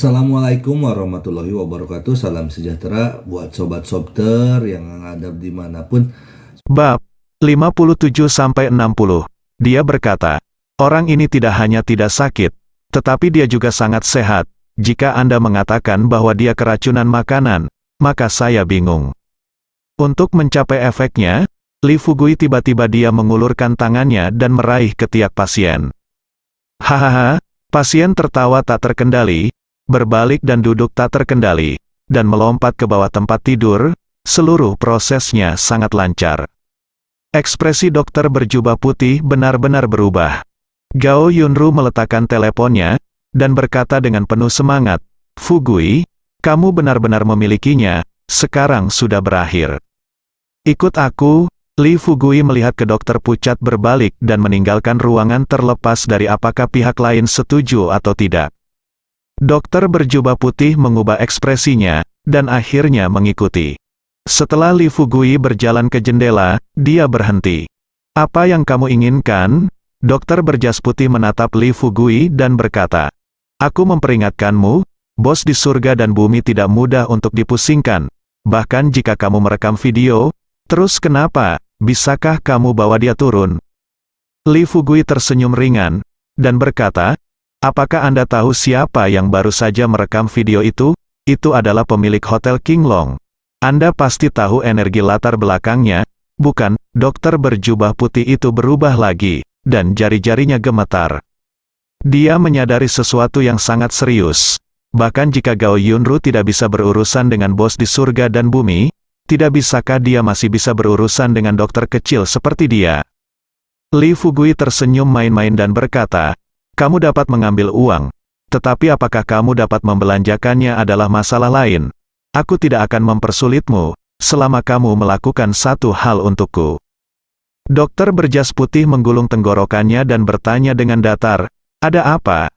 Assalamualaikum warahmatullahi wabarakatuh. Salam sejahtera buat sobat Sobter yang ada dimanapun. Bab 57-60. Dia berkata, orang ini tidak hanya tidak sakit, tetapi dia juga sangat sehat. Jika Anda mengatakan bahwa dia keracunan makanan, maka saya bingung. Untuk mencapai efeknya, Li Fugui tiba-tiba dia mengulurkan tangannya dan meraih ketiak pasien. Hahaha, pasien tertawa tak terkendali, berbalik dan duduk tak terkendali, dan melompat ke bawah tempat tidur. Seluruh prosesnya sangat lancar. Ekspresi dokter berjubah putih benar-benar berubah. Gao Yunru meletakkan teleponnya, dan berkata dengan penuh semangat, "Fugui, kamu benar-benar memilikinya, sekarang sudah berakhir. Ikut aku." Li Fugui melihat ke dokter pucat berbalik dan meninggalkan ruangan terlepas dari apakah pihak lain setuju atau tidak. Dokter berjubah putih mengubah ekspresinya, dan akhirnya mengikuti. Setelah Li Fugui berjalan ke jendela, dia berhenti. "Apa yang kamu inginkan?" Dokter berjas putih menatap Li Fugui dan berkata, "Aku memperingatkanmu, bos di surga dan bumi tidak mudah untuk dipusingkan. Bahkan jika kamu merekam video, terus kenapa? Bisakah kamu bawa dia turun?" Li Fugui tersenyum ringan, dan berkata, "Apakah Anda tahu siapa yang baru saja merekam video itu? Itu adalah pemilik Hotel King Long. Anda pasti tahu energi latar belakangnya, bukan?" Dokter berjubah putih itu berubah lagi, dan jari-jarinya gemetar. Dia menyadari sesuatu yang sangat serius. Bahkan jika Gao Yunru tidak bisa berurusan dengan bos di surga dan bumi, tidak bisakah dia masih bisa berurusan dengan dokter kecil seperti dia? Li Fugui tersenyum main-main dan berkata, "Kamu dapat mengambil uang, tetapi apakah kamu dapat membelanjakannya adalah masalah lain. Aku tidak akan mempersulitmu, selama kamu melakukan satu hal untukku." Dokter berjas putih menggulung tenggorokannya dan bertanya dengan datar, "Ada apa?"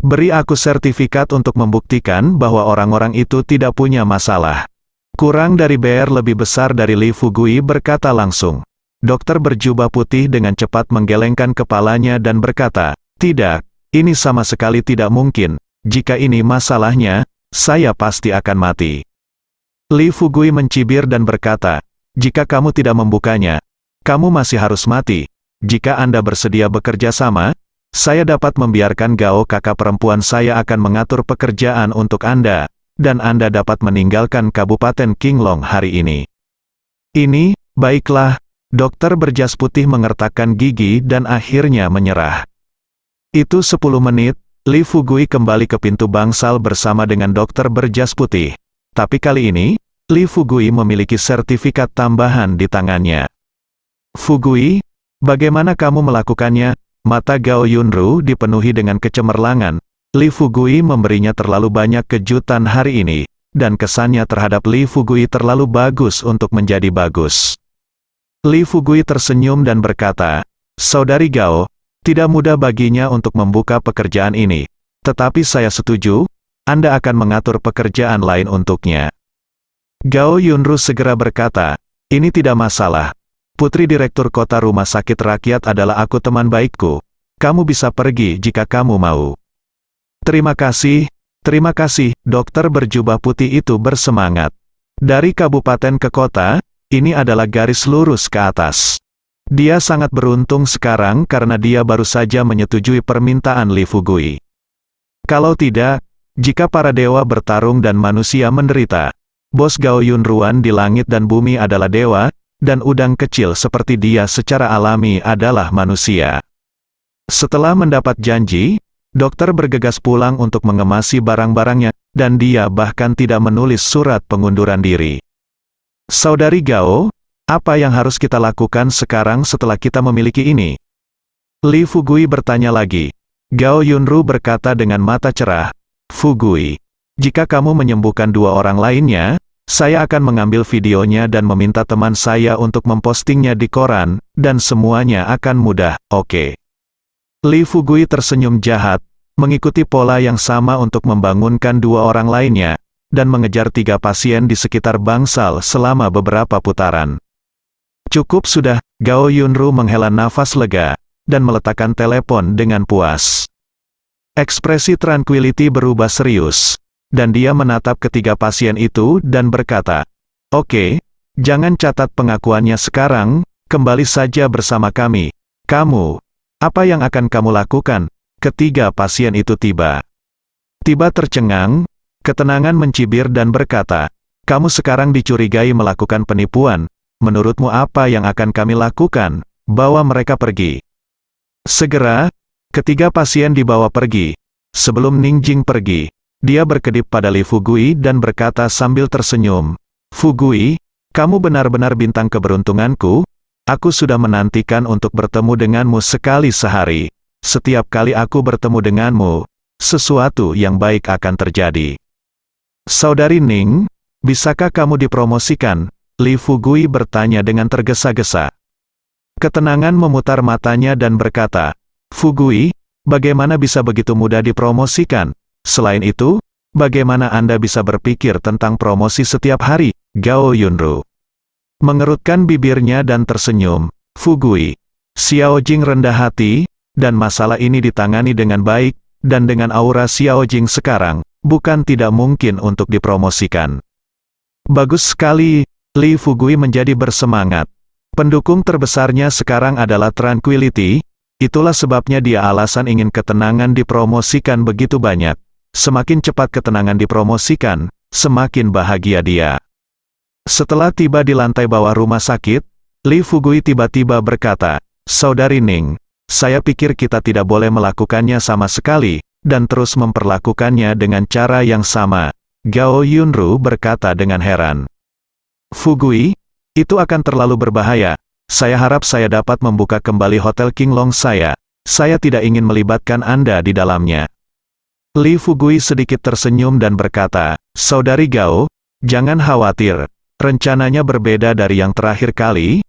"Beri aku sertifikat untuk membuktikan bahwa orang-orang itu tidak punya masalah." Kurang dari BR lebih besar dari Li Fugui berkata langsung. Dokter berjubah putih dengan cepat menggelengkan kepalanya dan berkata, "Tidak, ini sama sekali tidak mungkin. Jika ini masalahnya, saya pasti akan mati." Li Fugui mencibir dan berkata, "Jika kamu tidak membukanya, kamu masih harus mati. Jika Anda bersedia bekerja sama, saya dapat membiarkan Gao kakak perempuan saya akan mengatur pekerjaan untuk Anda, dan Anda dapat meninggalkan Kabupaten King Long hari ini." "Ini, baiklah." Dokter berjas putih mengertakkan gigi dan akhirnya menyerah. Itu 10 menit, Li Fugui kembali ke pintu bangsal bersama dengan dokter berjas putih. Tapi kali ini, Li Fugui memiliki sertifikat tambahan di tangannya. "Fugui, bagaimana kamu melakukannya?" Mata Gao Yunru dipenuhi dengan kecemerlangan. Li Fugui memberinya terlalu banyak kejutan hari ini, dan kesannya terhadap Li Fugui terlalu bagus untuk menjadi bagus. Li Fugui tersenyum dan berkata, "Saudari Gao, tidak mudah baginya untuk membuka pekerjaan ini. Tetapi saya setuju, Anda akan mengatur pekerjaan lain untuknya." Gao Yunru segera berkata, "Ini tidak masalah. Putri Direktur Kota Rumah Sakit Rakyat adalah aku teman baikku. Kamu bisa pergi jika kamu mau." Terima kasih." Dokter berjubah putih itu bersemangat. Dari kabupaten ke kota, ini adalah garis lurus ke atas. Dia sangat beruntung sekarang karena dia baru saja menyetujui permintaan Li Fugui. Kalau tidak, jika para dewa bertarung dan manusia menderita, bos Gao Yunruan di langit dan bumi adalah dewa, dan udang kecil seperti dia secara alami adalah manusia. Setelah mendapat janji, dokter bergegas pulang untuk mengemasi barang-barangnya, dan dia bahkan tidak menulis surat pengunduran diri. "Saudari Gao, apa yang harus kita lakukan sekarang setelah kita memiliki ini?" Li Fugui bertanya lagi. Gao Yunru berkata dengan mata cerah, "Fugui, jika kamu menyembuhkan 2 orang lainnya, saya akan mengambil videonya dan meminta teman saya untuk mempostingnya di koran, dan semuanya akan mudah, oke?" Li Fugui tersenyum jahat, mengikuti pola yang sama untuk membangunkan 2 orang lainnya, dan mengejar 3 pasien di sekitar bangsal selama beberapa putaran. "Cukup sudah." Gao Yunru menghela nafas lega, dan meletakkan telepon dengan puas. Ekspresi Tranquility berubah serius, dan dia menatap ketiga pasien itu dan berkata, "Oke, jangan catat pengakuannya sekarang, kembali saja bersama kami. Kamu, apa yang akan kamu lakukan?" Ketiga pasien itu tiba tercengang, ketenangan mencibir dan berkata, "Kamu sekarang dicurigai melakukan penipuan. Menurutmu apa yang akan kami lakukan? Bawa mereka pergi." Segera, ketiga pasien dibawa pergi. Sebelum Ningjing pergi, dia berkedip pada Li Fugui dan berkata sambil tersenyum, "Fugui, kamu benar-benar bintang keberuntunganku. Aku sudah menantikan untuk bertemu denganmu sekali sehari. Setiap kali aku bertemu denganmu, sesuatu yang baik akan terjadi." "Saudari Ning, bisakah kamu dipromosikan?" Li Fugui bertanya dengan tergesa-gesa. Ketenangan memutar matanya dan berkata, "Fugui, bagaimana bisa begitu mudah dipromosikan? Selain itu, bagaimana Anda bisa berpikir tentang promosi setiap hari?" Gao Yunru mengerutkan bibirnya dan tersenyum. "Fugui, Xiao Jing rendah hati, dan masalah ini ditangani dengan baik, dan dengan aura Xiao Jing sekarang, bukan tidak mungkin untuk dipromosikan." "Bagus sekali." Li Fugui menjadi bersemangat. Pendukung terbesarnya sekarang adalah Tranquility, itulah sebabnya dia alasan ingin ketenangan dipromosikan begitu banyak. Semakin cepat ketenangan dipromosikan, semakin bahagia dia. Setelah tiba di lantai bawah rumah sakit, Li Fugui tiba-tiba berkata, "Saudari Ning, saya pikir kita tidak boleh melakukannya sama sekali, dan terus memperlakukannya dengan cara yang sama." Gao Yunru berkata dengan heran. "Fugui, itu akan terlalu berbahaya. Saya harap saya dapat membuka kembali Hotel King Long saya. Saya tidak ingin melibatkan Anda di dalamnya." Li Fugui sedikit tersenyum dan berkata, "Saudari Gao, jangan khawatir. Rencananya berbeda dari yang terakhir kali.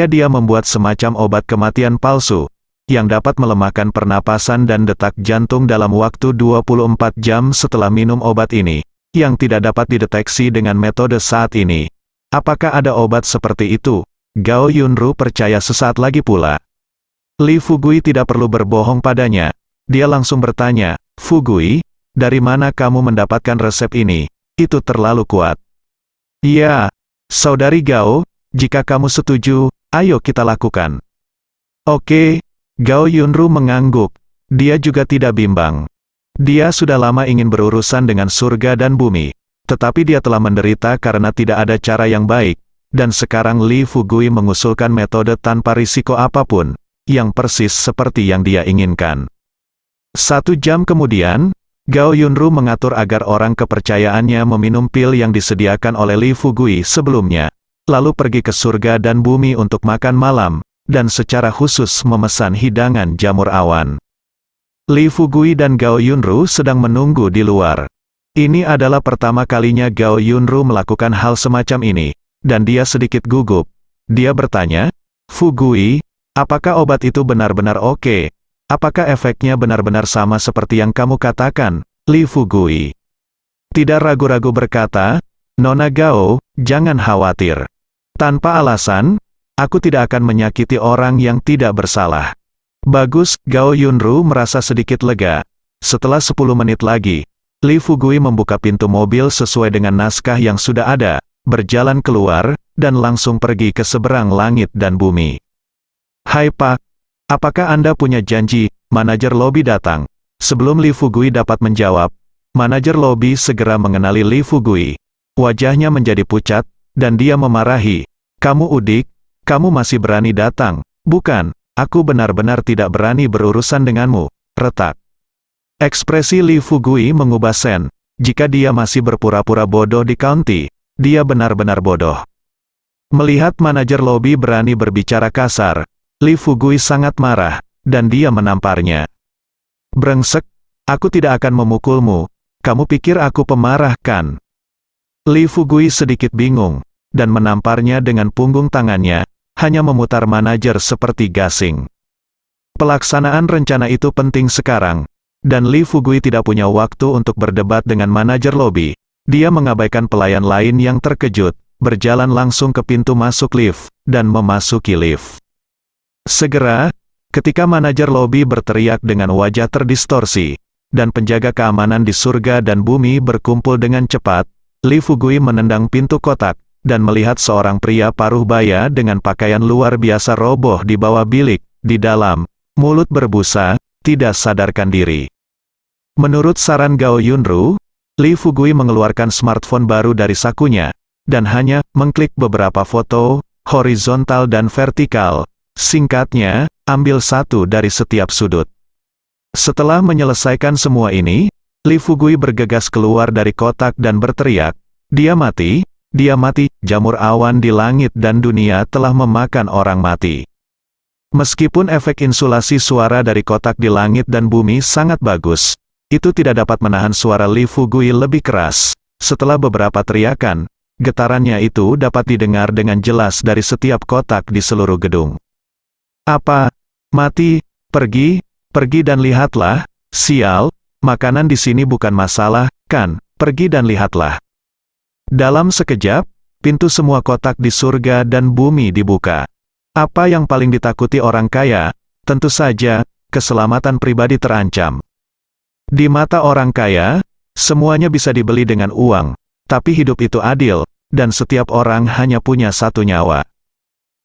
Dia membuat semacam obat kematian palsu, yang dapat melemahkan pernapasan dan detak jantung dalam waktu 24 jam setelah minum obat ini, yang tidak dapat dideteksi dengan metode saat ini. Apakah ada obat seperti itu?" Gao Yunru percaya sesaat lagi pula. Li Fugui tidak perlu berbohong padanya. Dia langsung bertanya, "Fugui, dari mana kamu mendapatkan resep ini? Itu terlalu kuat." "Ya, Saudari Gao, jika kamu setuju, ayo kita lakukan." "Oke." Gao Yunru mengangguk. Dia juga tidak bimbang. Dia sudah lama ingin berurusan dengan surga dan bumi. Tetapi dia telah menderita karena tidak ada cara yang baik, dan sekarang Li Fugui mengusulkan metode tanpa risiko apapun, yang persis seperti yang dia inginkan. 1 jam kemudian, Gao Yunru mengatur agar orang kepercayaannya meminum pil yang disediakan oleh Li Fugui sebelumnya, lalu pergi ke surga dan bumi untuk makan malam, dan secara khusus memesan hidangan jamur awan. Li Fugui dan Gao Yunru sedang menunggu di luar. Ini adalah pertama kalinya Gao Yunru melakukan hal semacam ini, dan dia sedikit gugup. Dia bertanya, "Fugui, apakah obat itu benar-benar oke? Apakah efeknya benar-benar sama seperti yang kamu katakan?" Li Fugui tidak ragu-ragu berkata, "Nona Gao, jangan khawatir. Tanpa alasan, aku tidak akan menyakiti orang yang tidak bersalah." "Bagus." Gao Yunru merasa sedikit lega. Setelah 10 menit lagi, Li Fugui membuka pintu mobil sesuai dengan naskah yang sudah ada, berjalan keluar, dan langsung pergi ke seberang langit dan bumi. "Hai Pak, apakah Anda punya janji?" Manajer lobi datang. Sebelum Li Fugui dapat menjawab, manajer lobi segera mengenali Li Fugui. Wajahnya menjadi pucat, dan dia memarahi, "Kamu udik, kamu masih berani datang, bukan? Aku benar-benar tidak berani berurusan denganmu." Retak. Ekspresi Li Fugui mengubah sen. Jika dia masih berpura-pura bodoh di county, dia benar-benar bodoh. Melihat manajer lobi berani berbicara kasar, Li Fugui sangat marah, dan dia menamparnya. "Brengsek, aku tidak akan memukulmu. Kamu pikir aku pemarah, kan?" Li Fugui sedikit bingung, dan menamparnya dengan punggung tangannya, hanya memutar manajer seperti gasing. Pelaksanaan rencana itu penting sekarang, dan Li Fugui tidak punya waktu untuk berdebat dengan manajer lobi. Dia mengabaikan pelayan lain yang terkejut, berjalan langsung ke pintu masuk lift, dan memasuki lift. Segera, ketika manajer lobi berteriak dengan wajah terdistorsi, dan penjaga keamanan di surga dan bumi berkumpul dengan cepat, Li Fugui menendang pintu kotak, dan melihat seorang pria paruh baya dengan pakaian luar biasa roboh di bawah bilik, di dalam, mulut berbusa, tidak sadarkan diri. Menurut saran Gao Yunru, Li Fugui mengeluarkan smartphone baru dari sakunya, dan hanya mengklik beberapa foto, horizontal dan vertikal. Singkatnya, ambil satu dari setiap sudut. Setelah menyelesaikan semua ini, Li Fugui bergegas keluar dari kotak dan berteriak, "Dia mati, dia mati, jamur awan di langit dan dunia telah memakan orang mati." Meskipun efek insulasi suara dari kotak di langit dan bumi sangat bagus, itu tidak dapat menahan suara Li Fugui lebih keras. Setelah beberapa teriakan, getarannya itu dapat didengar dengan jelas dari setiap kotak di seluruh gedung. "Apa? Mati? Pergi? Pergi dan lihatlah, sial, makanan di sini bukan masalah, kan? Pergi dan lihatlah." Dalam sekejap, pintu semua kotak di surga dan bumi dibuka. Apa yang paling ditakuti orang kaya? Tentu saja, keselamatan pribadi terancam. Di mata orang kaya, semuanya bisa dibeli dengan uang, tapi hidup itu adil, dan setiap orang hanya punya satu nyawa.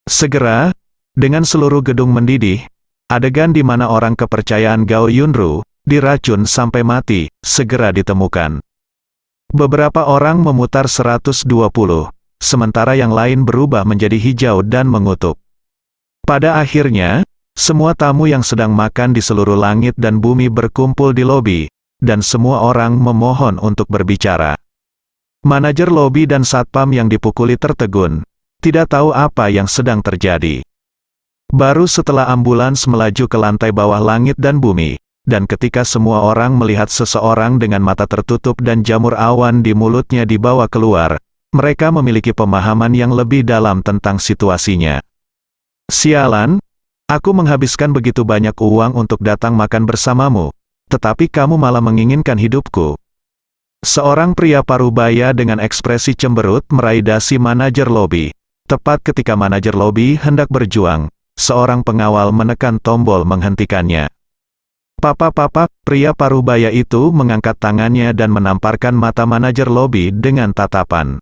Segera, dengan seluruh gedung mendidih, adegan di mana orang kepercayaan Gao Yunru diracun sampai mati segera ditemukan. Beberapa orang memutar 120, sementara yang lain berubah menjadi hijau dan mengutuk. Pada akhirnya, semua tamu yang sedang makan di seluruh langit dan bumi berkumpul di lobi, dan semua orang memohon untuk berbicara. Manajer lobi dan satpam yang dipukuli tertegun, tidak tahu apa yang sedang terjadi. Baru setelah ambulans melaju ke lantai bawah langit dan bumi, dan ketika semua orang melihat seseorang dengan mata tertutup dan jamur awan di mulutnya dibawa keluar, mereka memiliki pemahaman yang lebih dalam tentang situasinya. "Sialan, aku menghabiskan begitu banyak uang untuk datang makan bersamamu, tetapi kamu malah menginginkan hidupku." Seorang pria parubaya dengan ekspresi cemberut meraih dasi manajer lobi. Tepat ketika manajer lobi hendak berjuang, seorang pengawal menekan tombol menghentikannya. "Papa, pria parubaya itu mengangkat tangannya dan menamparkan mata manajer lobi dengan tatapan.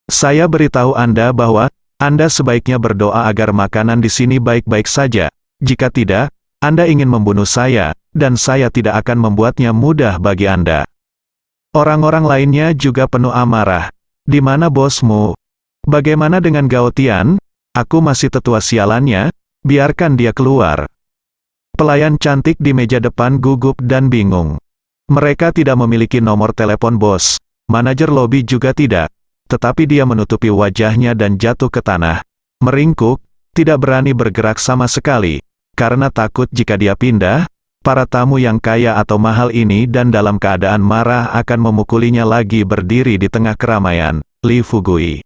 "Saya beritahu Anda bahwa Anda sebaiknya berdoa agar makanan di sini baik-baik saja. Jika tidak, Anda ingin membunuh saya, dan saya tidak akan membuatnya mudah bagi Anda." Orang-orang lainnya juga penuh amarah. "Di mana bosmu? Bagaimana dengan Gao Tian? Aku masih tetua sialannya, biarkan dia keluar." Pelayan cantik di meja depan gugup dan bingung. Mereka tidak memiliki nomor telepon bos, manajer lobi juga tidak, tetapi dia menutupi wajahnya dan jatuh ke tanah, meringkuk, tidak berani bergerak sama sekali, karena takut jika dia pindah, para tamu yang kaya atau mahal ini dan dalam keadaan marah akan memukulinya lagi berdiri di tengah keramaian. Li Fugui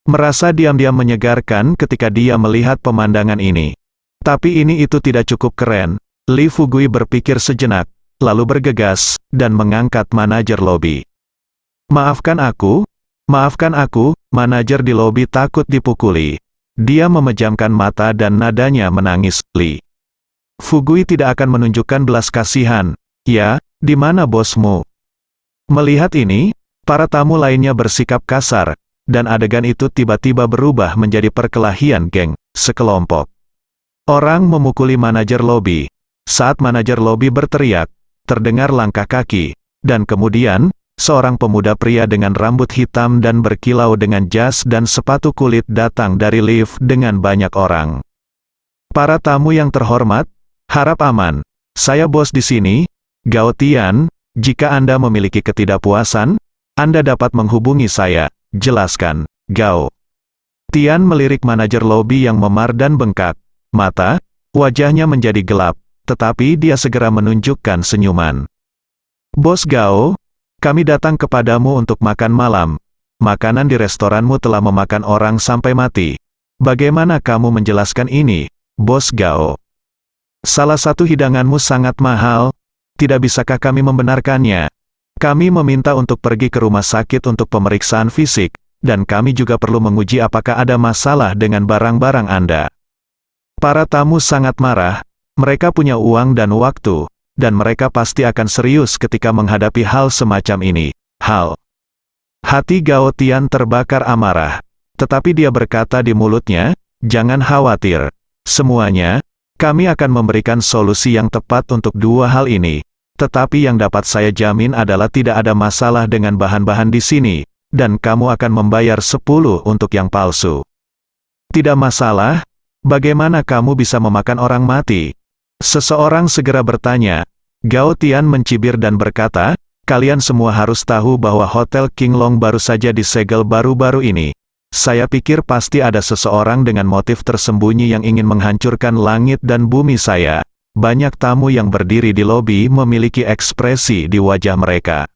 merasa diam-diam menyegarkan ketika dia melihat pemandangan ini. Tapi ini itu tidak cukup keren. Li Fugui berpikir sejenak, lalu bergegas, dan mengangkat manajer lobi. Maafkan aku, manajer di lobi takut dipukuli." Dia memejamkan mata dan nadanya menangis. Li Fugui tidak akan menunjukkan belas kasihan. "Ya, di mana bosmu?" Melihat ini, para tamu lainnya bersikap kasar, dan adegan itu tiba-tiba berubah menjadi perkelahian geng sekelompok. Orang memukuli manajer lobi. Saat manajer lobi berteriak, terdengar langkah kaki, dan kemudian, seorang pemuda pria dengan rambut hitam dan berkilau dengan jas dan sepatu kulit datang dari lift dengan banyak orang. "Para tamu yang terhormat, harap aman. Saya bos di sini, Gao Tian. Jika Anda memiliki ketidakpuasan, Anda dapat menghubungi saya." "Jelaskan, Gao." Tian melirik manajer lobi yang memar dan bengkak. Wajahnya menjadi gelap, tetapi dia segera menunjukkan senyuman. "Bos Gao, kami datang kepadamu untuk makan malam. Makanan di restoranmu telah memakan orang sampai mati. Bagaimana kamu menjelaskan ini, Bos Gao? Salah satu hidanganmu sangat mahal, tidak bisakah kami membenarkannya? Kami meminta untuk pergi ke rumah sakit untuk pemeriksaan fisik, dan kami juga perlu menguji apakah ada masalah dengan barang-barang Anda." Para tamu sangat marah, mereka punya uang dan waktu, dan mereka pasti akan serius ketika menghadapi hal semacam ini. Hati Gao Tian terbakar amarah. Tetapi dia berkata di mulutnya, "Jangan khawatir. Semuanya, kami akan memberikan solusi yang tepat untuk dua hal ini. Tetapi yang dapat saya jamin adalah tidak ada masalah dengan bahan-bahan di sini, dan kamu akan membayar 10 untuk yang palsu." "Tidak masalah? Bagaimana kamu bisa memakan orang mati?" Seseorang segera bertanya. Gao Tian mencibir dan berkata, "Kalian semua harus tahu bahwa Hotel King Long baru saja disegel baru-baru ini. Saya pikir pasti ada seseorang dengan motif tersembunyi yang ingin menghancurkan langit dan bumi saya." Banyak tamu yang berdiri di lobi memiliki ekspresi di wajah mereka.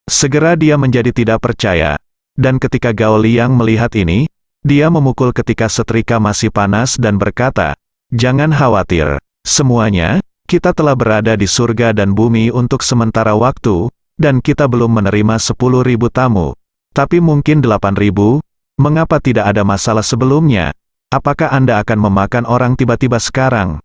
Segera dia menjadi tidak percaya. Dan ketika Gao Liang melihat ini, dia memukul ketika setrika masih panas dan berkata, "Jangan khawatir. Semuanya, kita telah berada di surga dan bumi untuk sementara waktu, dan kita belum menerima 10.000 tamu. Tapi mungkin 8.000, mengapa tidak ada masalah sebelumnya? Apakah Anda akan memakan orang tiba-tiba sekarang?"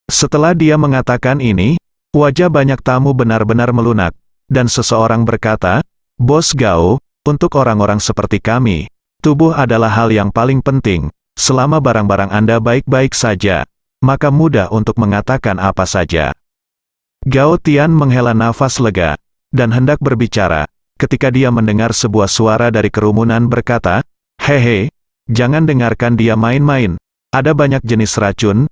Setelah dia mengatakan ini, wajah banyak tamu benar-benar melunak, dan seseorang berkata, "Bos Gao, untuk orang-orang seperti kami, tubuh adalah hal yang paling penting. Selama barang-barang Anda baik-baik saja, maka mudah untuk mengatakan apa saja." Gao Tian menghela nafas lega, dan hendak berbicara, ketika dia mendengar sebuah suara dari kerumunan berkata, "Hehe, jangan dengarkan dia main-main. Ada banyak jenis racun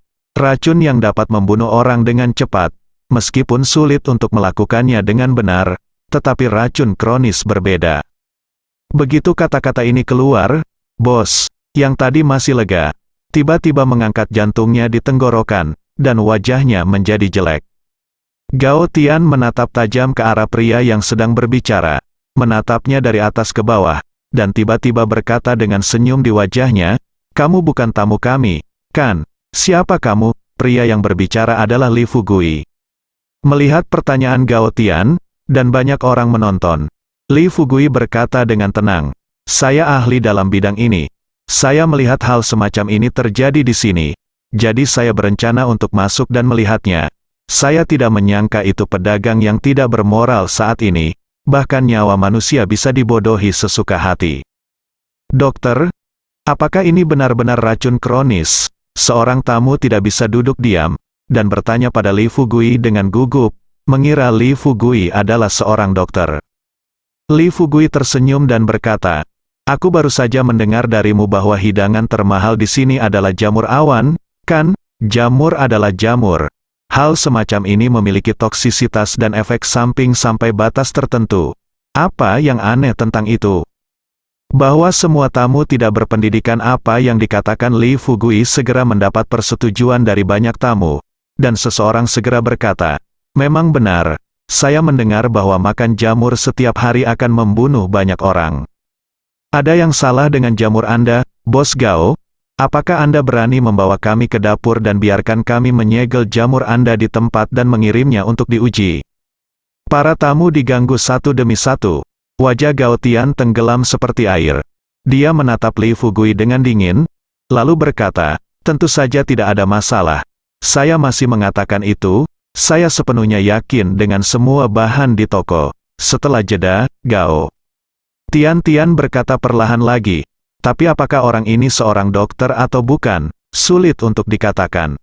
yang dapat membunuh orang dengan cepat, meskipun sulit untuk melakukannya dengan benar, tetapi racun kronis berbeda." Begitu kata-kata ini keluar, bos, yang tadi masih lega, tiba-tiba mengangkat jantungnya di tenggorokan, dan wajahnya menjadi jelek. Gao Tian menatap tajam ke arah pria yang sedang berbicara, menatapnya dari atas ke bawah, dan tiba-tiba berkata dengan senyum di wajahnya, "Kamu bukan tamu kami, kan? Siapa kamu?" Pria yang berbicara adalah Li Fugui. Melihat pertanyaan Gao Tian, dan banyak orang menonton, Li Fugui berkata dengan tenang, "Saya ahli dalam bidang ini. Saya melihat hal semacam ini terjadi di sini. Jadi saya berencana untuk masuk dan melihatnya. Saya tidak menyangka itu pedagang yang tidak bermoral saat ini, bahkan nyawa manusia bisa dibodohi sesuka hati." "Dokter, apakah ini benar-benar racun kronis?" Seorang tamu tidak bisa duduk diam, dan bertanya pada Li Fugui dengan gugup, mengira Li Fugui adalah seorang dokter. Li Fugui tersenyum dan berkata, "Aku baru saja mendengar darimu bahwa hidangan termahal di sini adalah jamur awan, kan? Jamur adalah jamur. Hal semacam ini memiliki toksisitas dan efek samping sampai batas tertentu. Apa yang aneh tentang itu?" Bahwa semua tamu tidak berpendidikan apa yang dikatakan Li Fugui segera mendapat persetujuan dari banyak tamu, dan seseorang segera berkata, "Memang benar, saya mendengar bahwa makan jamur setiap hari akan membunuh banyak orang. Ada yang salah dengan jamur Anda, Bos Gao? Apakah Anda berani membawa kami ke dapur dan biarkan kami menyegel jamur Anda di tempat dan mengirimnya untuk diuji?" Para tamu diganggu satu demi satu. Wajah Gao Tian tenggelam seperti air. Dia menatap Li Fugui dengan dingin, lalu berkata, "Tentu saja tidak ada masalah. Saya masih mengatakan itu, saya sepenuhnya yakin dengan semua bahan di toko." Setelah jeda, Gao Tian berkata perlahan lagi, "Tapi apakah orang ini seorang dokter atau bukan? Sulit untuk dikatakan."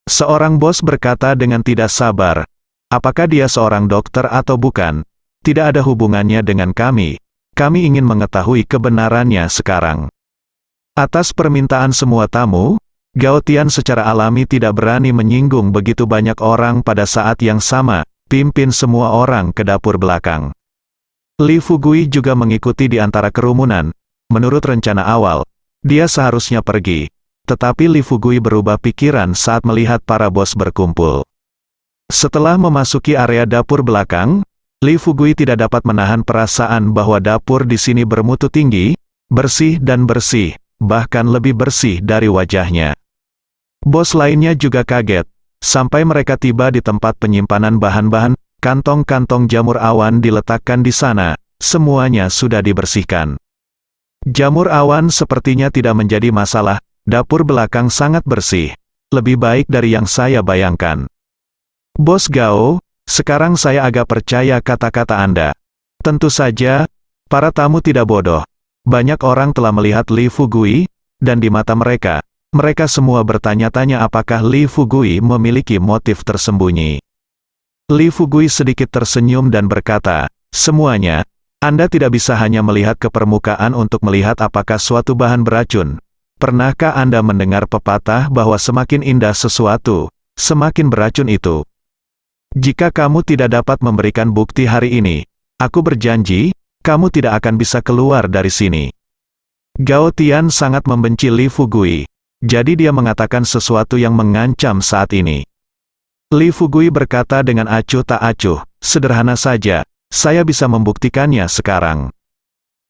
Seorang bos berkata dengan tidak sabar, "Apakah dia seorang dokter atau bukan? Tidak ada hubungannya dengan kami. Kami ingin mengetahui kebenarannya sekarang." Atas permintaan semua tamu, Gao Tian secara alami tidak berani menyinggung begitu banyak orang pada saat yang sama, pimpin semua orang ke dapur belakang. Li Fugui juga mengikuti di antara kerumunan. Menurut rencana awal, dia seharusnya pergi. Tetapi Li Fugui berubah pikiran saat melihat para bos berkumpul. Setelah memasuki area dapur belakang, Li Fugui tidak dapat menahan perasaan bahwa dapur di sini bermutu tinggi, bersih dan bersih, bahkan lebih bersih dari wajahnya. Bos lainnya juga kaget, sampai mereka tiba di tempat penyimpanan bahan-bahan, kantong-kantong jamur awan diletakkan di sana, semuanya sudah dibersihkan. Jamur awan sepertinya tidak menjadi masalah, dapur belakang sangat bersih, lebih baik dari yang saya bayangkan. Bos Gao, sekarang saya agak percaya kata-kata Anda. Tentu saja, para tamu tidak bodoh. Banyak orang telah melihat Li Fugui, dan di mata mereka, mereka semua bertanya-tanya apakah Li Fugui memiliki motif tersembunyi. Li Fugui sedikit tersenyum dan berkata, semuanya, Anda tidak bisa hanya melihat ke permukaan untuk melihat apakah suatu bahan beracun. Pernahkah Anda mendengar pepatah bahwa semakin indah sesuatu, semakin beracun itu? Jika kamu tidak dapat memberikan bukti hari ini, aku berjanji, kamu tidak akan bisa keluar dari sini. Gao Tian sangat membenci Li Fugui, jadi dia mengatakan sesuatu yang mengancam saat ini. Li Fugui berkata dengan acuh tak acuh, sederhana saja, saya bisa membuktikannya sekarang.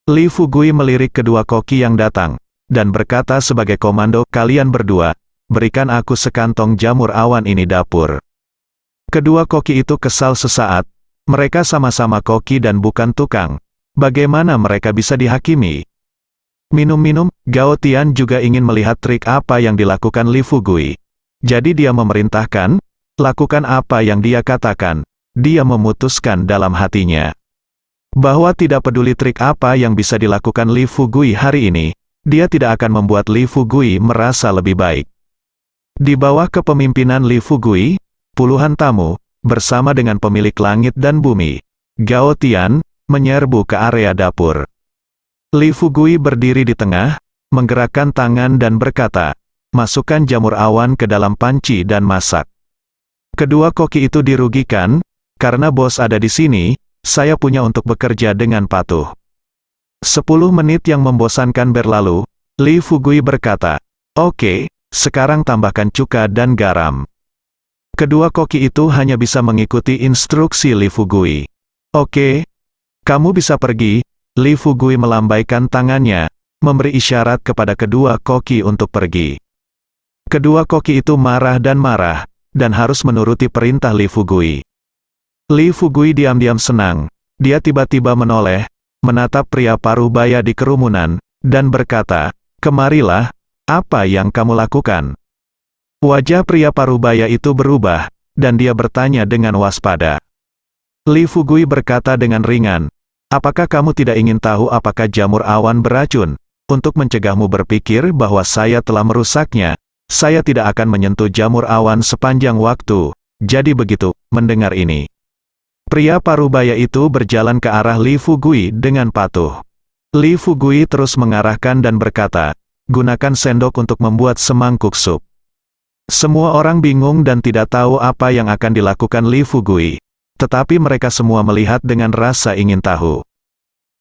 Li Fugui melirik kedua koki yang datang, dan berkata sebagai komando, kalian berdua, berikan aku sekantong jamur awan ini dapur. Kedua koki itu kesal sesaat, mereka sama-sama koki dan bukan tukang. Bagaimana mereka bisa dihakimi? Minum-minum, Gao Tian juga ingin melihat trik apa yang dilakukan Li Fugui. Jadi dia memerintahkan, lakukan apa yang dia katakan. Dia memutuskan dalam hatinya bahwa tidak peduli trik apa yang bisa dilakukan Li Fugui hari ini, dia tidak akan membuat Li Fugui merasa lebih baik. Di bawah kepemimpinan Li Fugui, puluhan tamu, bersama dengan pemilik langit dan bumi, Gao Tian, menyerbu ke area dapur. Li Fugui berdiri di tengah, menggerakkan tangan dan berkata, masukkan jamur awan ke dalam panci dan masak. Kedua koki itu dirugikan, karena bos ada di sini, saya punya untuk bekerja dengan patuh. 10 menit yang membosankan berlalu, Li Fugui berkata, oke, sekarang tambahkan cuka dan garam. Kedua koki itu hanya bisa mengikuti instruksi Li Fugui. Oke, kamu bisa pergi. Li Fugui melambaikan tangannya, memberi isyarat kepada kedua koki untuk pergi. Kedua koki itu marah, dan harus menuruti perintah Li Fugui. Li Fugui diam-diam senang. Dia tiba-tiba menoleh, menatap pria parubaya di kerumunan, dan berkata, kemarilah, apa yang kamu lakukan? Wajah pria parubaya itu berubah, dan dia bertanya dengan waspada. Li Fugui berkata dengan ringan, apakah kamu tidak ingin tahu apakah jamur awan beracun? Untuk mencegahmu berpikir bahwa saya telah merusaknya, saya tidak akan menyentuh jamur awan sepanjang waktu. Jadi begitu, mendengar ini. Pria parubaya itu berjalan ke arah Li Fugui dengan patuh. Li Fugui terus mengarahkan dan berkata, gunakan sendok untuk membuat semangkuk sup. Semua orang bingung dan tidak tahu apa yang akan dilakukan Li Fugui. Tetapi mereka semua melihat dengan rasa ingin tahu.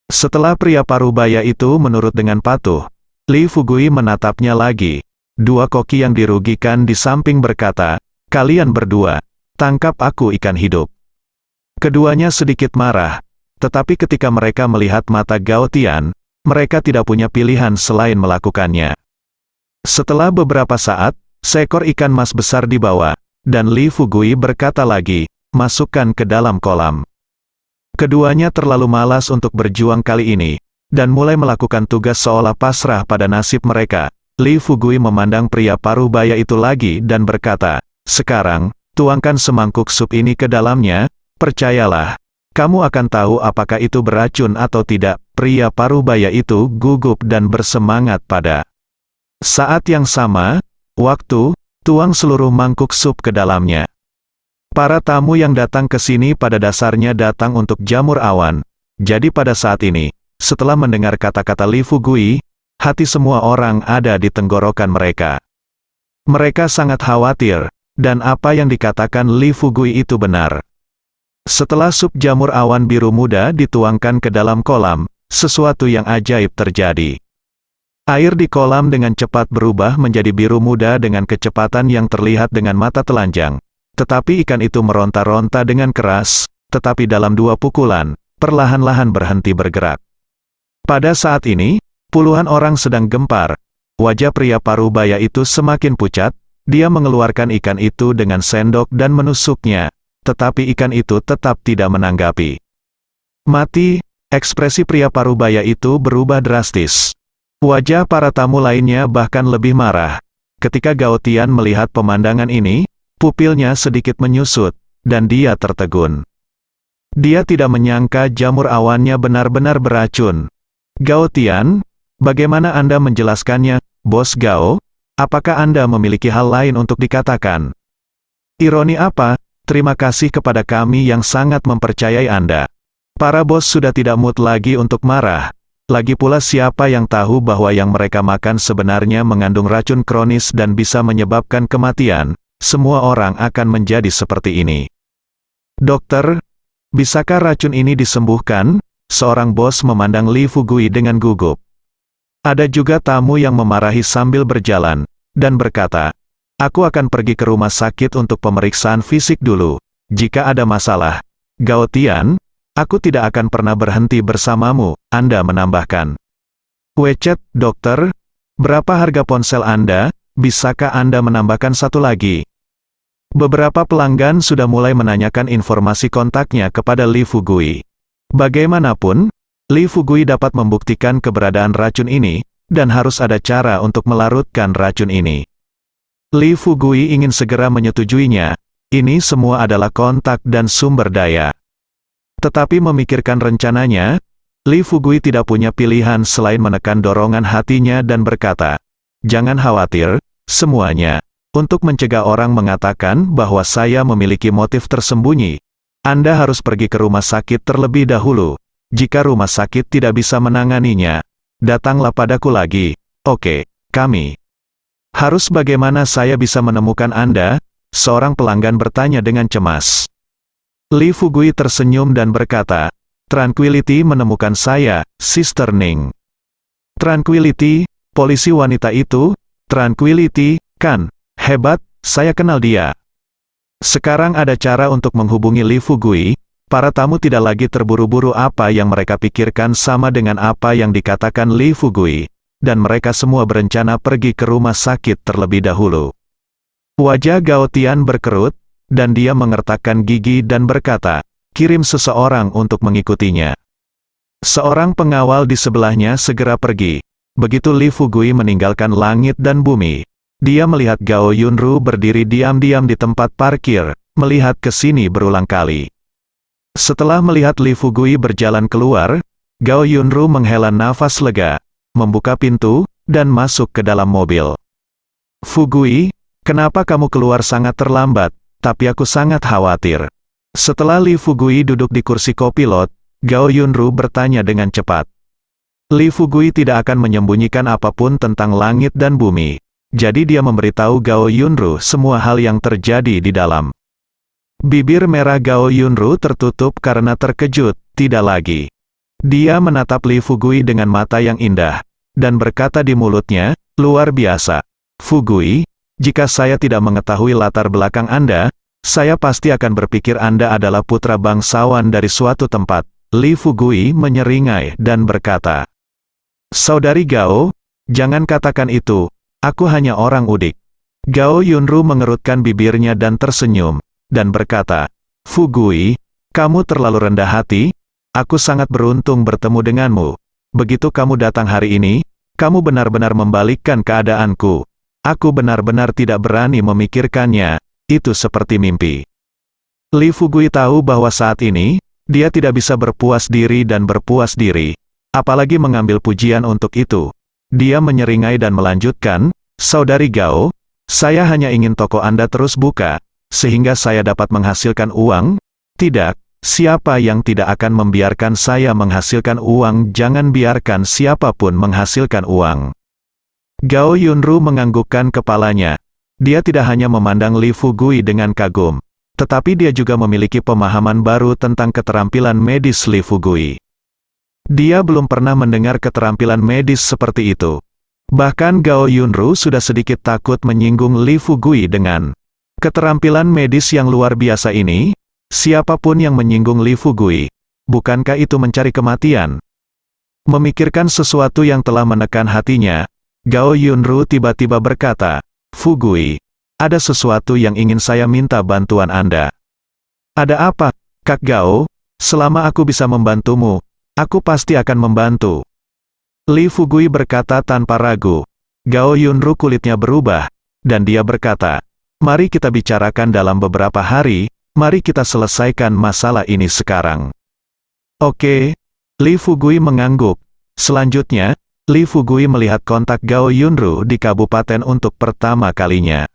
Setelah pria parubaya itu menurut dengan patuh, Li Fugui menatapnya lagi. Dua koki yang dirugikan di samping berkata, kalian berdua, tangkap aku ikan hidup. Keduanya sedikit marah, tetapi ketika mereka melihat mata Gao Tian, mereka tidak punya pilihan selain melakukannya. Setelah beberapa saat, seekor ikan mas besar dibawa, dan Li Fugui berkata lagi, masukkan ke dalam kolam. Keduanya terlalu malas untuk berjuang kali ini, dan mulai melakukan tugas seolah pasrah pada nasib mereka. Li Fugui memandang pria parubaya itu lagi dan berkata, sekarang, tuangkan semangkuk sup ini ke dalamnya, percayalah, kamu akan tahu apakah itu beracun atau tidak. Pria parubaya itu gugup dan bersemangat pada saat yang sama. Waktu, tuang seluruh mangkuk sup ke dalamnya. Para tamu yang datang ke sini pada dasarnya datang untuk jamur awan. Jadi pada saat ini, setelah mendengar kata-kata Li Fugui, hati semua orang ada di tenggorokan mereka. Mereka sangat khawatir, dan apa yang dikatakan Li Fugui itu benar. Setelah sup jamur awan biru muda dituangkan ke dalam kolam, sesuatu yang ajaib terjadi. Air di kolam dengan cepat berubah menjadi biru muda dengan kecepatan yang terlihat dengan mata telanjang. Tetapi ikan itu meronta-ronta dengan keras, tetapi dalam 2 pukulan, perlahan-lahan berhenti bergerak. Pada saat ini, puluhan orang sedang gempar. Wajah pria parubaya itu semakin pucat, dia mengeluarkan ikan itu dengan sendok dan menusuknya, tetapi ikan itu tetap tidak menanggapi. Mati, ekspresi pria parubaya itu berubah drastis. Wajah para tamu lainnya bahkan lebih marah. Ketika Gao Tian melihat pemandangan ini, pupilnya sedikit menyusut, dan dia tertegun. Dia tidak menyangka jamur awannya benar-benar beracun. Gao Tian, bagaimana Anda menjelaskannya, Bos Gao? Apakah Anda memiliki hal lain untuk dikatakan? Ironi apa? Terima kasih kepada kami yang sangat mempercayai Anda. Para bos sudah tidak mood lagi untuk marah. Lagi pula siapa yang tahu bahwa yang mereka makan sebenarnya mengandung racun kronis dan bisa menyebabkan kematian. Semua orang akan menjadi seperti ini. Dokter, bisakah racun ini disembuhkan? Seorang bos memandang Li Fugui dengan gugup. Ada juga tamu yang memarahi sambil berjalan, dan berkata, "Aku akan pergi ke rumah sakit untuk pemeriksaan fisik dulu. Jika ada masalah, Gao Tian, aku tidak akan pernah berhenti bersamamu," Anda menambahkan. "Wecet, dokter, berapa harga ponsel Anda? Bisakah Anda menambahkan satu lagi?" Beberapa pelanggan sudah mulai menanyakan informasi kontaknya kepada Li Fugui. Bagaimanapun, Li Fugui dapat membuktikan keberadaan racun ini, dan harus ada cara untuk melarutkan racun ini. Li Fugui ingin segera menyetujuinya. Ini semua adalah kontak dan sumber daya. Tetapi memikirkan rencananya, Li Fugui tidak punya pilihan selain menekan dorongan hatinya dan berkata, "Jangan khawatir, semuanya. Untuk mencegah orang mengatakan bahwa saya memiliki motif tersembunyi, Anda harus pergi ke rumah sakit terlebih dahulu. Jika rumah sakit tidak bisa menanganinya, datanglah padaku lagi." "Oke, kami." "Harus bagaimana saya bisa menemukan Anda?" Seorang pelanggan bertanya dengan cemas. Li Fugui tersenyum dan berkata, "Tranquility menemukan saya, Sister Ning." "Tranquility, polisi wanita itu? Tranquility, kan? Hebat, saya kenal dia." Sekarang ada cara untuk menghubungi Li Fugui. Para tamu tidak lagi terburu-buru. Apa yang mereka pikirkan sama dengan apa yang dikatakan Li Fugui, dan mereka semua berencana pergi ke rumah sakit terlebih dahulu. Wajah Gao Tian berkerut, dan dia mengertakkan gigi dan berkata, "Kirim seseorang untuk mengikutinya." Seorang pengawal di sebelahnya segera pergi. Begitu Li Fugui meninggalkan langit dan bumi, dia melihat Gao Yunru berdiri diam-diam di tempat parkir, melihat ke sini berulang kali. Setelah melihat Li Fugui berjalan keluar, Gao Yunru menghela nafas lega, membuka pintu, dan masuk ke dalam mobil. "Fugui, kenapa kamu keluar sangat terlambat? Tapi aku sangat khawatir." Setelah Li Fugui duduk di kursi kopilot, Gao Yunru bertanya dengan cepat. Li Fugui tidak akan menyembunyikan apapun tentang langit dan bumi, jadi dia memberitahu Gao Yunru semua hal yang terjadi di dalam. Bibir merah Gao Yunru tertutup karena terkejut. Tidak lagi. Dia menatap Li Fugui dengan mata yang indah, dan berkata di mulutnya, "Luar biasa. Fugui, jika saya tidak mengetahui latar belakang Anda, saya pasti akan berpikir Anda adalah putra bangsawan dari suatu tempat." Li Fugui menyeringai dan berkata, "Saudari Gao, jangan katakan itu, aku hanya orang udik." Gao Yunru mengerutkan bibirnya dan tersenyum, dan berkata, "Fugui, kamu terlalu rendah hati. Aku sangat beruntung bertemu denganmu. Begitu kamu datang hari ini, kamu benar-benar membalikkan keadaanku. Aku benar-benar tidak berani memikirkannya, itu seperti mimpi." Li Fugui tahu bahwa saat ini, dia tidak bisa berpuas diri dan berpuas diri, apalagi mengambil pujian untuk itu. Dia menyeringai dan melanjutkan, "Saudari Gao, saya hanya ingin toko Anda terus buka, sehingga saya dapat menghasilkan uang." "Tidak, siapa yang tidak akan membiarkan saya menghasilkan uang? Jangan biarkan siapapun menghasilkan uang." Gao Yunru menganggukkan kepalanya. Dia tidak hanya memandang Li Fugui dengan kagum, tetapi dia juga memiliki pemahaman baru tentang keterampilan medis Li Fugui. Dia belum pernah mendengar keterampilan medis seperti itu. Bahkan Gao Yunru sudah sedikit takut menyinggung Li Fugui dengan keterampilan medis yang luar biasa ini. Siapapun yang menyinggung Li Fugui, bukankah itu mencari kematian? Memikirkan sesuatu yang telah menekan hatinya, Gao Yunru tiba-tiba berkata, "Fugui, ada sesuatu yang ingin saya minta bantuan Anda." "Ada apa, Kak Gao? Selama aku bisa membantumu, aku pasti akan membantu." Li Fugui berkata tanpa ragu. Gao Yunru kulitnya berubah, dan dia berkata, "Mari kita bicarakan dalam beberapa hari, Mari kita selesaikan masalah ini sekarang. Oke. Lee Fugui mengangguk. Selanjutnya, Lee Fugui melihat kontak Gao Yunru di kabupaten untuk pertama kalinya.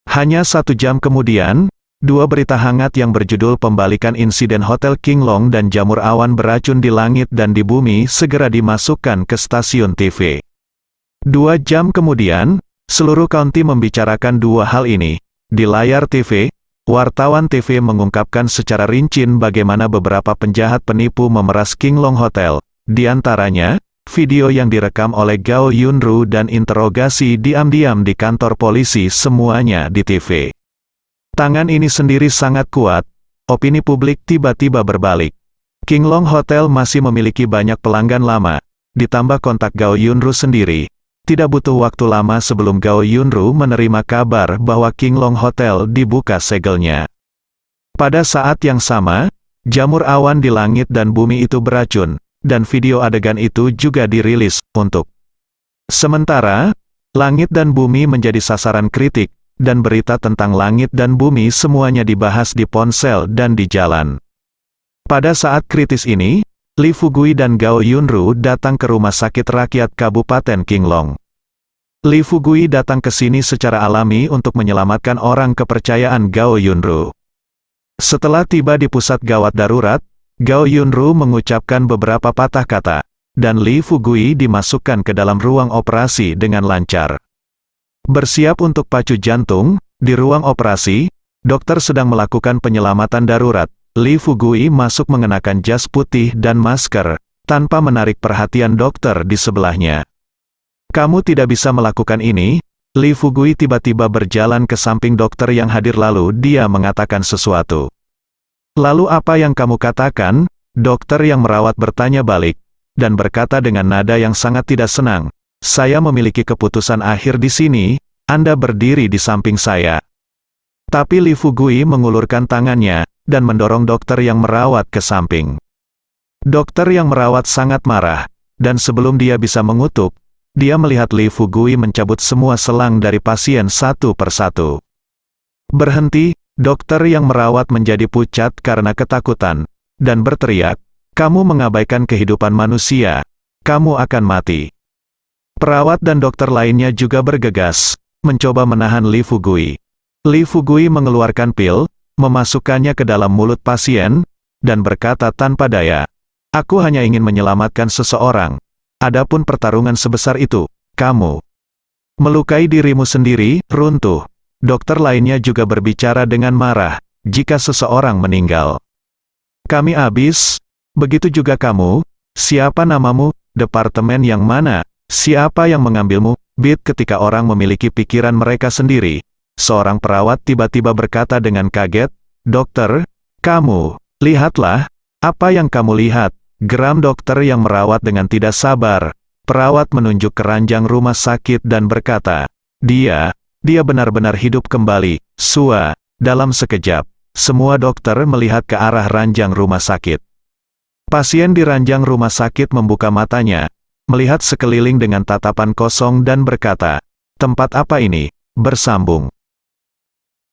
Hanya 1 jam kemudian, 2 berita hangat yang berjudul pembalikan insiden Hotel Kinglong dan jamur awan beracun di langit dan di bumi segera dimasukkan ke stasiun TV. 2 jam kemudian, seluruh county membicarakan 2 hal ini. Di layar TV, wartawan TV mengungkapkan secara rinci bagaimana beberapa penjahat penipu memeras Kinglong Hotel, di antaranya, video yang direkam oleh Gao Yunru dan interogasi diam-diam di kantor polisi semuanya di TV. Tangan ini sendiri sangat kuat, opini publik tiba-tiba berbalik. Kinglong Hotel masih memiliki banyak pelanggan lama, ditambah kontak Gao Yunru sendiri. Tidak butuh waktu lama sebelum Gao Yunru menerima kabar bahwa Kinglong Hotel dibuka segelnya. Pada saat yang sama, jamur awan di langit dan bumi itu beracun, dan video adegan itu juga dirilis untuk. Sementara, langit dan bumi menjadi sasaran kritik, dan berita tentang langit dan bumi semuanya dibahas di ponsel dan di jalan. Pada saat kritis ini, Lee Fugui dan Gao Yunru datang ke rumah sakit rakyat Kabupaten Kinglong. Lee Fugui datang ke sini secara alami untuk menyelamatkan orang kepercayaan Gao Yunru. Setelah tiba di pusat gawat darurat, Gao Yunru mengucapkan beberapa patah kata, dan Lee Fugui dimasukkan ke dalam ruang operasi dengan lancar. Bersiap untuk pacu jantung, di ruang operasi, dokter sedang melakukan penyelamatan darurat. Lee Fugui masuk mengenakan jas putih dan masker, tanpa menarik perhatian dokter di sebelahnya. Kamu tidak bisa melakukan ini. Lee Fugui tiba-tiba berjalan ke samping dokter yang hadir lalu dia mengatakan sesuatu. Lalu apa yang kamu katakan? Dokter yang merawat bertanya balik, dan berkata dengan nada yang sangat tidak senang. Saya memiliki keputusan akhir di sini, Anda berdiri di samping saya. Tapi Lee Fugui mengulurkan tangannya, dan mendorong dokter yang merawat ke samping. Dokter yang merawat sangat marah, dan sebelum dia bisa mengutuk, dia melihat Lee Fugui mencabut semua selang dari pasien satu persatu. Berhenti, dokter yang merawat menjadi pucat karena ketakutan, dan berteriak, "Kamu mengabaikan kehidupan manusia, kamu akan mati." Perawat dan dokter lainnya juga bergegas, mencoba menahan Lee Fugui. Lee Fugui mengeluarkan pil, memasukkannya ke dalam mulut pasien, dan berkata tanpa daya, "Aku hanya ingin menyelamatkan seseorang. Adapun pertarungan sebesar itu, kamu melukai dirimu sendiri, runtuh." Dokter lainnya juga berbicara dengan marah, "Jika seseorang meninggal, kami habis. Begitu juga kamu. Siapa namamu? Departemen yang mana? Siapa yang mengambilmu?" Beat ketika orang memiliki pikiran mereka sendiri. Seorang perawat tiba-tiba berkata dengan kaget, "Dokter, kamu, lihatlah, apa yang kamu lihat?" Geram dokter yang merawat dengan tidak sabar. Perawat menunjuk ke ranjang rumah sakit dan berkata, Dia benar-benar hidup kembali." Dalam sekejap, semua dokter melihat ke arah ranjang rumah sakit. Pasien di ranjang rumah sakit membuka matanya, melihat sekeliling dengan tatapan kosong dan berkata, "Tempat apa ini?" Bersambung.